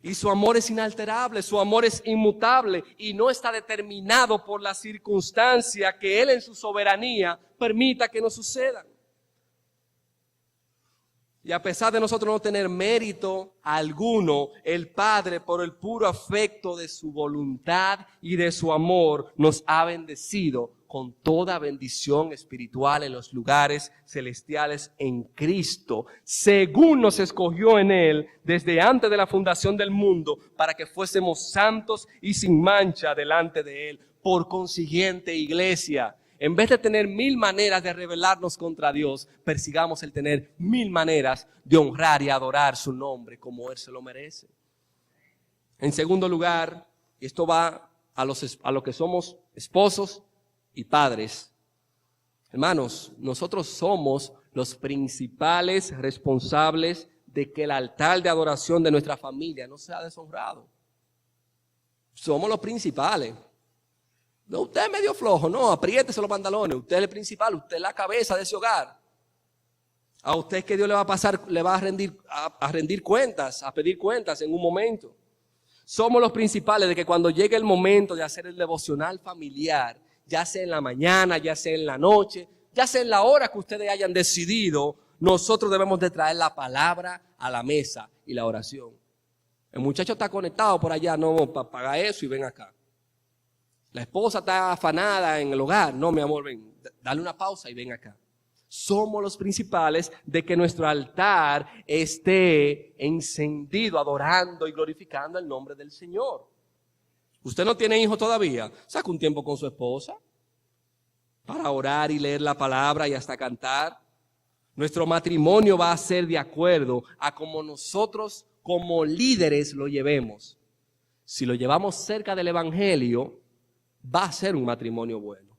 Speaker 1: Y su amor es inalterable, su amor es inmutable y no está determinado por la circunstancia que Él en su soberanía permita que nos sucedan. Y a pesar de nosotros no tener mérito alguno, el Padre, por el puro afecto de su voluntad y de su amor, nos ha bendecido con toda bendición espiritual en los lugares celestiales en Cristo, según nos escogió en Él desde antes de la fundación del mundo, para que fuésemos santos y sin mancha delante de Él. Por consiguiente, iglesia, en vez de tener 1000 maneras de rebelarnos contra Dios, persigamos el tener 1000 maneras de honrar y adorar su nombre como Él se lo merece. En segundo lugar, y esto va a los que somos esposos y padres. Hermanos, nosotros somos los principales responsables de que el altar de adoración de nuestra familia no sea deshonrado. Somos los principales. No, usted es medio flojo, no, apriétese los pantalones. Usted es el principal, usted es la cabeza de ese hogar. A usted es que Dios le va a rendir cuentas, a pedir cuentas en un momento. Somos los principales de que cuando llegue el momento de hacer el devocional familiar, ya sea en la mañana, ya sea en la noche, ya sea en la hora que ustedes hayan decidido, nosotros debemos de traer la palabra a la mesa y la oración. El muchacho está conectado por allá, no, paga eso y ven acá. La esposa está afanada en el hogar, no, mi amor, ven, dale una pausa y ven acá. Somos los principales de que nuestro altar esté encendido, adorando y glorificando el nombre del Señor. Usted no tiene hijos todavía, saca un tiempo con su esposa para orar y leer la palabra y hasta cantar. Nuestro matrimonio va a ser de acuerdo a cómo nosotros como líderes lo llevemos. Si lo llevamos cerca del evangelio, va a ser un matrimonio bueno.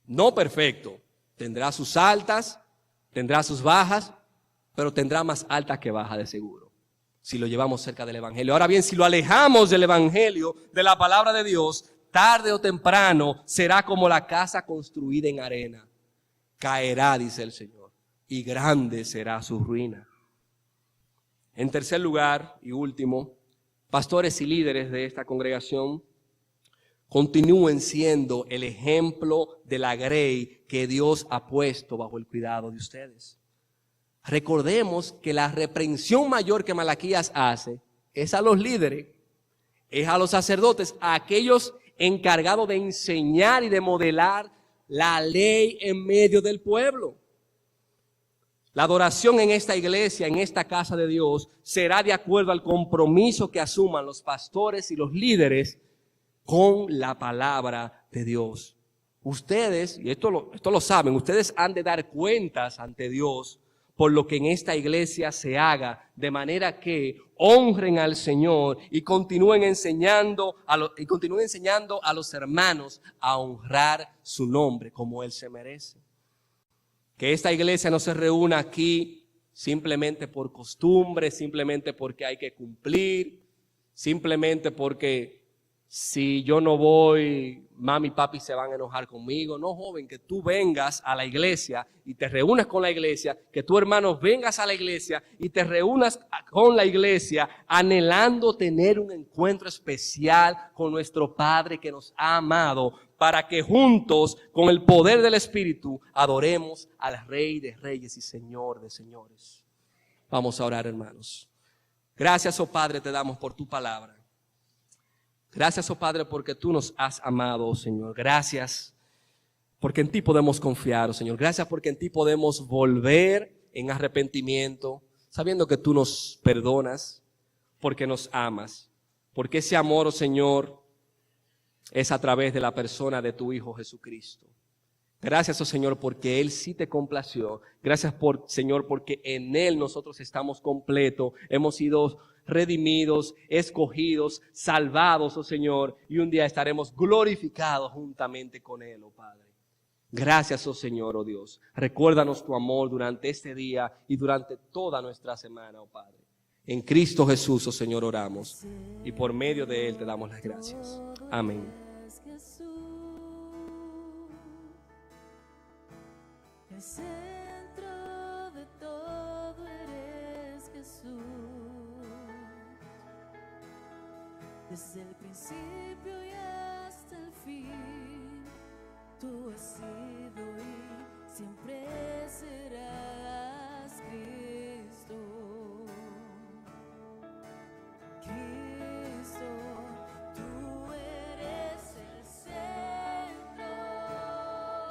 Speaker 1: No perfecto, tendrá sus altas, tendrá sus bajas, pero tendrá más altas que bajas de seguro, si lo llevamos cerca del evangelio. Ahora bien, si lo alejamos del evangelio, de la palabra de Dios, tarde o temprano será como la casa construida en arena. Caerá, dice el Señor, y grande será su ruina. En tercer lugar y último, pastores y líderes de esta congregación, continúen siendo el ejemplo de la grey que Dios ha puesto bajo el cuidado de ustedes. Recordemos que la reprensión mayor que Malaquías hace es a los líderes, es a los sacerdotes, a aquellos encargados de enseñar y de modelar la ley en medio del pueblo. La adoración en esta iglesia, en esta casa de Dios, será de acuerdo al compromiso que asuman los pastores y los líderes con la palabra de Dios. Ustedes, y esto lo saben, ustedes han de dar cuentas ante Dios por lo que en esta iglesia se haga, de manera que honren al Señor y continúen enseñando a los hermanos a honrar su nombre como Él se merece. Que esta iglesia no se reúna aquí simplemente por costumbre, simplemente porque hay que cumplir, simplemente porque si yo no voy, mami y papi se van a enojar conmigo. No, joven, que tú vengas a la iglesia y te reúnas con la iglesia, que tu hermano vengas a la iglesia y te reúnas con la iglesia anhelando tener un encuentro especial con nuestro Padre que nos ha amado, para que juntos, con el poder del Espíritu, adoremos al Rey de Reyes y Señor de Señores. Vamos a orar, hermanos. Gracias, oh Padre, te damos por tu palabra. Gracias, oh Padre, porque tú nos has amado, oh Señor. Gracias porque en ti podemos confiar, oh Señor. Gracias porque en ti podemos volver en arrepentimiento, sabiendo que tú nos perdonas, porque nos amas. Porque ese amor, oh Señor, es a través de la persona de tu Hijo Jesucristo. Gracias, oh Señor, porque Él sí te complació. Gracias, Señor, porque en Él nosotros estamos completos. Hemos sido redimidos, escogidos, salvados, oh Señor. Y un día estaremos glorificados juntamente con Él, oh Padre. Gracias, oh Señor, oh Dios. Recuérdanos tu amor durante este día y durante toda nuestra semana, oh Padre. En Cristo Jesús, oh Señor, oramos. Y por medio de Él te damos las gracias. Amén.
Speaker 2: El centro de todo eres Jesús. Desde el principio y hasta el fin, tú has sido y siempre serás.